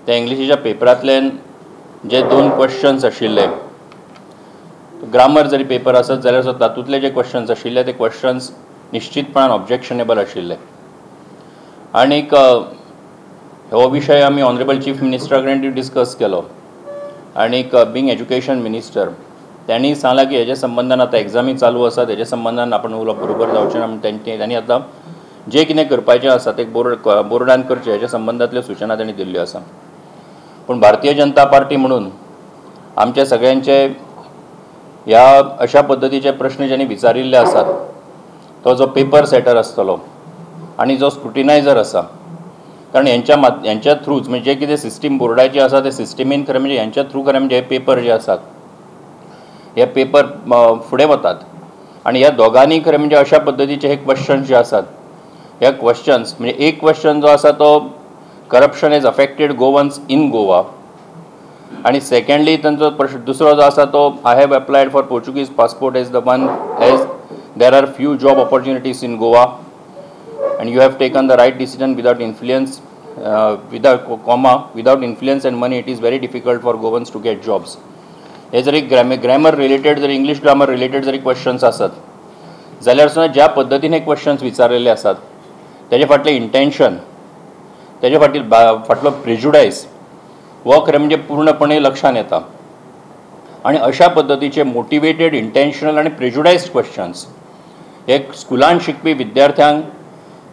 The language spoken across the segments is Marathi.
त्या इंग्लिशीच्या पेपरांतल्यान जे 2 क्वेश्चन्स आशिल्ले, ग्रामर जरी पेपर आसत जाल्यार तातूंतले जे क्वेश्चन्स आशिल्ले ते क्वेश्चन्स निश्चितपणान ऑब्जेक्शनेबल आशिल्ले. आनीक हो विशय आमी ऑनरेबल चीफ मिनिस्टरा कडेन डिस्कस केलो. आनीक बींग एज्युकेशन मिनिस्टर त्यांनी सांगला की हेजे संबंधान आतां एग्जामी चालू आसा, तेजे संबंधान आपण उलोवप बरोबर जावचें ना म्हणून त्यांनी आतां जे कितें करपाचें आसा ते बोर्डान करचें हेजे संबंधांतल्यो सूचना त्यांनी दिल्ल्यो आसा. पूण भारतीय जनता पार्टी म्हणून आमचे सगळ्यांचे ह्या अशा पद्दतीचे प्रश्न ज्यांनी विचारिल्ले आसात तो जो पेपर सेटर आसतलो आनी जो स्क्रुटिनायझर आसा, कारण यांच्या थ्रूच म्हणजे जे कितें सिस्टीम बोर्डाची आसा ते सिस्टिमीन खरें म्हणजे यांच्या थ्रू खरें म्हणजे हे पेपर जे आसात हे पेपर फुडें वतात. आनी ह्या दोगांनी खरें म्हणजे अशा पद्दतीचे हे क्वेश्चन्स जे आसात, ह्या क्वेश्चन्स म्हणजे एक क्वेश्चन जो आसा तो corruption has affected Goans in Goa, आनी सेकंडली तांचो प्रश्न दुसरो जो आसा तो I have applied for Portuguese passport as the one as there are few job opportunities in Goa and you have taken the right decision without influence, without influence and money it is very difficult for Goans to get jobs. हे जरी ग्रॅमर रिलेटेड जरी इंग्लिश ग्रामर रिलेटेड जरी क्वेश्चन्स आसत जाल्यार सुद्दां ज्या पद्दतीन हे क्वेश्चन्स विचारिल्ले आसात तेजे फाटलें इंटेंशन, तेजे फाटलो प्रेजुडायस हो खरें म्हणजे पूर्णपणे लक्षांत येता. आनी अशा पद्दतीचे मोटिवेटेड इंटेंशनल आनी प्रेजुडायस्ड क्वेश्चन्स हे स्कुलांत शिकपी विद्यार्थ्यांक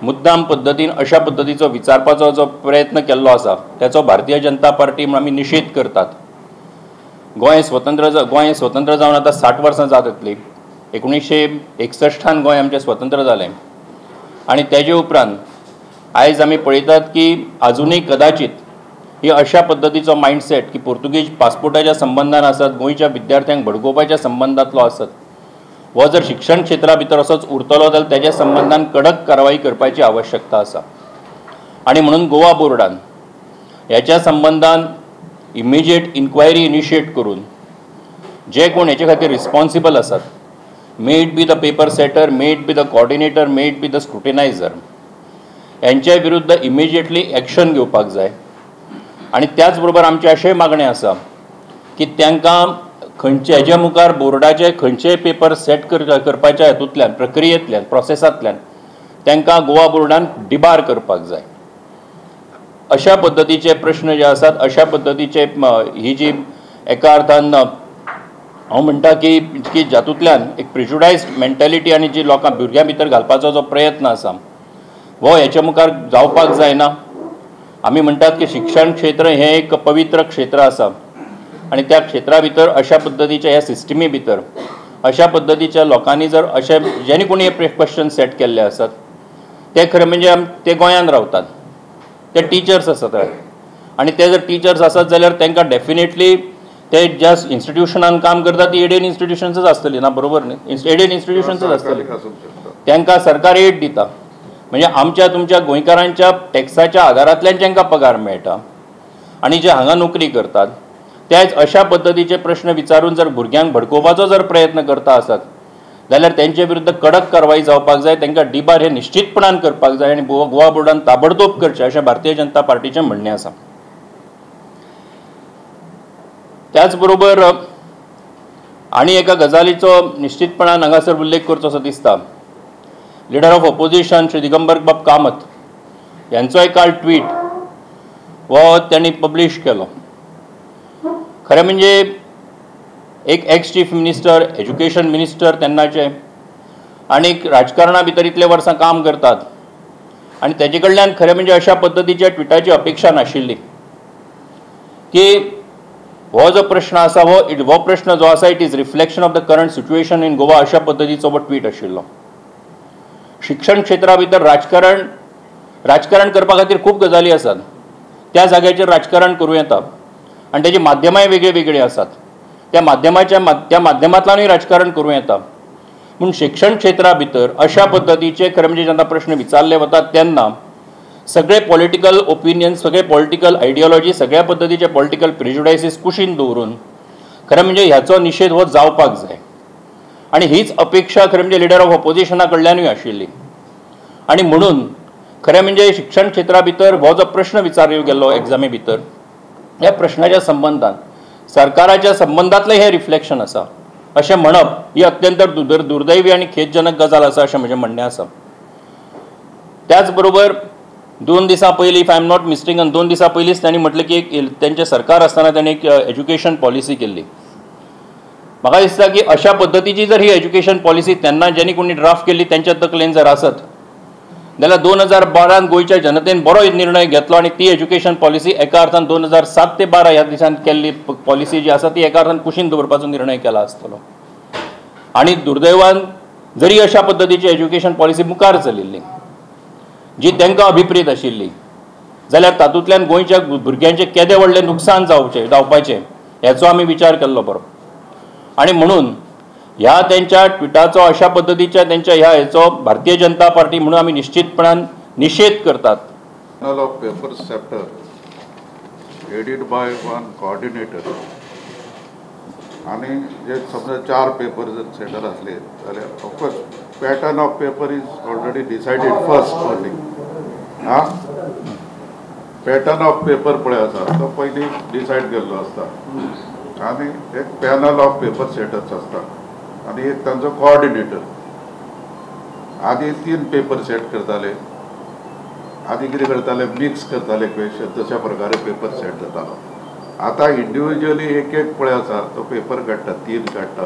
मुद्दाम पद्दतीन अशा पद्दतीचो विचारपाचो जो प्रयत्न केल्लो आसा त्याचो भारतीय जनता पार्टी म्हणून आमी निशेध करतात. गोंय स्वतंत्र जावन आतां 60 वर्सां जात येतली. 1961 गोंय आमचें स्वतंत्र जालें आनी तेजे उपरांत आयज आमी पळयतात की आजुनूय कदाचित ही अशा पद्दतीचो मायंडसेट की पोर्तुगीज पासपोर्टाच्या संबंधान आसत, गोंयच्या विद्यार्थ्यांक भडकोवपाच्या संबंधांतलो आसत, हो जर शिक्षण क्षेत्रा भितर असोच उरतलो जाल्यार तेज्या संबंधान कडक कारवाई करपाची आवश्यकता आसा. आनी म्हणून गोवा बोर्डान ह्याच्या संबंधान इमिजिएट इन्क्वायरी इनिशिएट करून जे कोण हेचे खातीर रिस्पॉन्सिबल आसात, may it be the paper setter, may it be the coordinator, may it be the scrutiniser, यांच्या विरुद्ध इमिजिएटली एक्शन घेवपाक जाय. आनी त्याच बरोबर आमचे अशें मागणें आसा की तांकां खंयचे हेजे मुखार बोर्डाचे खंयचेय पेपर सेट करपाच्या हेतूंतल्यान प्रक्रियेंतल्यान प्रोसेसांतल्यान तांकां गोवा बोर्डान डिबार करपाक जाय. अशा पद्दतीचे प्रश्न जे आसात, अशा पद्दतीचे ही जी एका अर्थान हांव म्हणटा की जातूंतल्यान एक प्रेजुडायस्ड मेंटॅलिटी आनी जी लोकां भुरग्यां भितर घालपाचो जो प्रयत्न आसा हो हेच्या मुखार जावपाक जायना. आमी म्हणटात की शिक्षण क्षेत्र हें एक पवित्र क्षेत्र आसा आनी त्या क्षेत्रा भितर अशा पद्दतीच्या ह्या सिस्टमी भितर अशा पद्दतीच्या लोकांनी जर अशे जेणे कोणी हे क्वेश्चन सेट केल्ले आसात ते खरें म्हणजे ते गोंयांत रावतात, ते टिचर्स आसात आनी ते जर टिचर्स आसत जाल्यार तांकां डेफिनेटली ते ज्या इन्स्टिट्युशनान काम करतात ती एडेड इन्स्टिट्युशन्सच आसतली ना, बरोबर न्ही? एडेड इन्स्टिट्युशन्सच आसतली. तांकां सरकार एड दिता म्हणजे आमच्या तुमच्या गोंयकारांच्या टॅक्साच्या आदारांतल्यान तांकां पगार मेळटा. आनी जे हांगा नोकरी करतात त्याच अशा पद्दतीचे प्रश्न विचारून जर भुरग्यांक भडकोवपाचो जर प्रयत्न करता आसत जाल्यार त्यांचे विरुद्ध कडक कारवाई जावपाक जाय. तांकां डिबार हे निश्चितपणान करपाक जाय आनी गोवा बोर्डान ताबडतोब करचें अशें भारतीय जनता पार्टीचें म्हणणें आसा. त्याच बरोबर आनी एका गजालीचो निश्चितपणान हांगासर उल्लेख करचो दिसता. Leader of opposition Shri Digambar बाब कामत यांचोय काल ट्वीट हो त्यांनी पब्लिश केलो. खरें म्हणजे एक ex chief minister, education minister तेन्नाचे आनी राजकारणा भितर इतले वर्सां काम करतात आनी तेजे कडल्यान खरें म्हणजे अशा पद्दतीच्या ट्विटाची अपेक्षा नाशिल्ली की हो जो प्रश्न आसा हो प्रश्न जो आसा it is reflection of the current situation in Goa अशा पद्दतीचो हो ट्वीट आशिल्लो. शिक्षण क्षेत्रा भितर राजकारण करपा खातीर खूब गजाली आसात, त्या जाग्याचेर राजकारण करूं येता आनी तेजी माध्यमांय वेगळी वेगळी आसात, त्या माध्यमांतल्यानूय राजकारण करूं येता. पूण शिक्षण क्षेत्रा भितर अशा पद्दतीचे खरें म्हणजे जेन्ना प्रश्न विचारले वतात तेन्ना सगळे पॉलिटिकल ओपिनियन्स, सगळे पॉलिटिकल आयडियोलॉजी, सगळ्या पद्दतीचे पॉलिटिकल प्रेजुडायसीस कुशीन दवरून खरें म्हणजे ह्याचो निशेध हो जावपाक जाय. आनी हीच अपेक्षा खरें म्हणजे लिडर ऑफ ऑपोजिशना कडल्यानूय आशिल्ली. आनी म्हणून खरें म्हणजे शिक्षण क्षेत्रा भितर हो जो प्रश्न विचारलो गेल्लो एग्जामी भितर ह्या प्रश्नाच्या संबंधात सरकाराच्या संबंधातलें हें रिफ्लेक्शन आसा अशें म्हणप ही अत्यंत दुर्दैवी आनी खेदजनक गजाल आसा अशें म्हजें म्हणणें आसा. त्याच बरोबर 2 दिसां पयलीं, if I am not mistaken, 2 दिसां पयलींच तांणी म्हटलें की तेंचें सरकार आसतना तांणी एक एज्युकेशन पॉलिसी केल्ली. म्हाका दिसता की अशा पद्दतीची जर ही एज्युकेशन पॉलिसी तेन्ना जेणी कोणी ड्राफ्ट केल्ली तेंच्या तकलेन जर आसत जाल्यार 2012 गोंयच्या जनतेन बरो निर्णय घेतलो आनी ती एज्युकेशन पॉलिसी एका अर्थान 2007 ते 12 ह्या दिसान केल्ली पॉलिसी जी आसा ती एका अर्थान कुशीन दवरपाचो निर्णय केला आसतलो. आनी दुर्दैवान जरी अशा पद्दतीची एज्युकेशन पॉलिसी मुखार चलिल्ली जी तांकां अभिप्रेत आशिल्ली जाल्यार तातूंतल्यान गोंयच्या भुरग्यांचें केदें व्हडलें नुकसान जावपाचें हेचो आमी विचार केल्लो बरो. आनी म्हणून ह्या तेंच्या ट्विटाचो अशा पद्दतीच्या तेंच्या ह्या हेचो भारतीय जनता पार्टी म्हणून आमी निश्चितपणान निशेध करतात. Panel of papers chapter headed by one coordinator आणि जे समजा 4 पेपर जर सेटर असले जाल्यार of course pattern of paper is already decided first morning. Pattern of paper पळय आसा तो पयलीं डिसायड केल्लो आसता आनी एक पॅनल ऑफ पेपर सेटर्स आसता आनी एक तांचो कोऑर्डिनेटर. आदी 3 पेपर सेट करताले, आदी कितें करताले मिक्स करताले क्वेश्चन, तशा प्रकारे पेपर सेट जातालो. आतां इंडिव्हिज्युअली एक एक पळय आसा तो पेपर काडटा, 3 काडटा.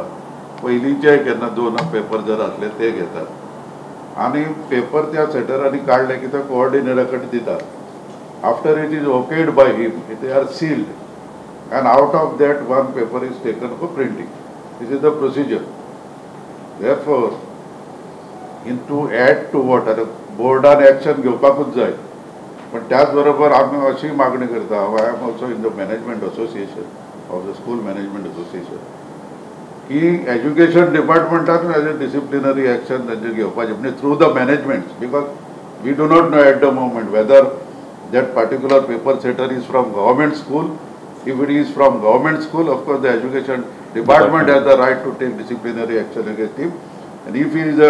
पयलींचे केन्ना 2 पेपर जर आसले ते घेतात आनी पेपर त्या सेटरांनी काडले की ते कोऑर्डिनेटरा कडेन दितात. After it is okayed by him they are sealed and out of that one paper is taken for printing. This is the procedure. Therefore, to add to what बोर्डान एक्शन घेवपाकूच जाय. पण त्याच बरोबर आमी अशी मागणी करता, I am also in the management association of the school management association, की एज्युकेशन डिपार्टमेंटान एज अ डिसिप्लिनरी एक्शन तांचेर घेवपाचें म्हणजे through the management, because we do not know at the moment whether that particular paper setter is from government school. If it is from government school, of course the education department has the right to take disciplinary action against him. And if he is a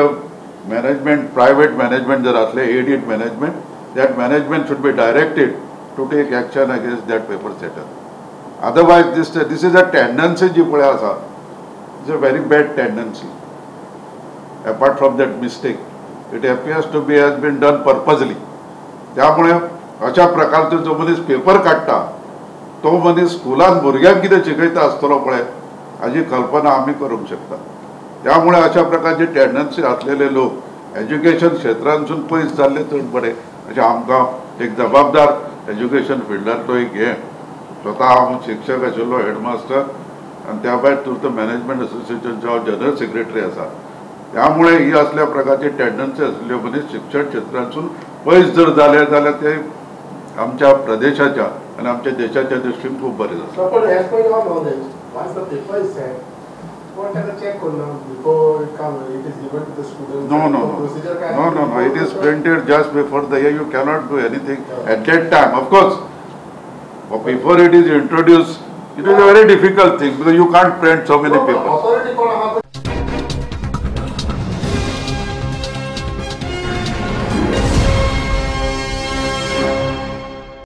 management, private management, there are aided management, that management should be directed to take action against that paper setter. Otherwise this is a tendency ji pade asa, it's a very bad tendency. Apart from that mistake, it appears to be has been done purposely. त्यामुळे अशा प्रकारचे जो मनीस पेपर काडटा तो मनीस स्कुलान भुरग्यांक कितें शिकयता आसतलो पळय हाची कल्पना आमी करूंक शकता. त्यामुळे अशा प्रकारचे टेंडन्सी आसलेले लोक एज्युकेशन क्षेत्रांसून पयस जाल्ले चड बरे अशें आमकां एक जबाबदार एज्युकेशन फिल्डांतलो एक हे. स्वता हांव शिक्षक आशिल्लो, हेडमास्टर, आनी त्या भायर थ्रू द मॅनेजमेंट असोसिएशनचो हांव जनरल सेक्रेटरी आसा. त्यामुळे ही असल्या प्रकारची टेंडन्सी आसलेले मनीस शिक्षण क्षेत्रांसून पयस जर जाले जाल्यार ते आमच्या प्रदेशाच्या आणि आमच्या देशाच्या दृष्टीन खूप बरे जाता. No. It is printed just before the year. You cannot do anything at that time. Of course, before it is introduced, it is a very difficult thing because you can't print so many papers.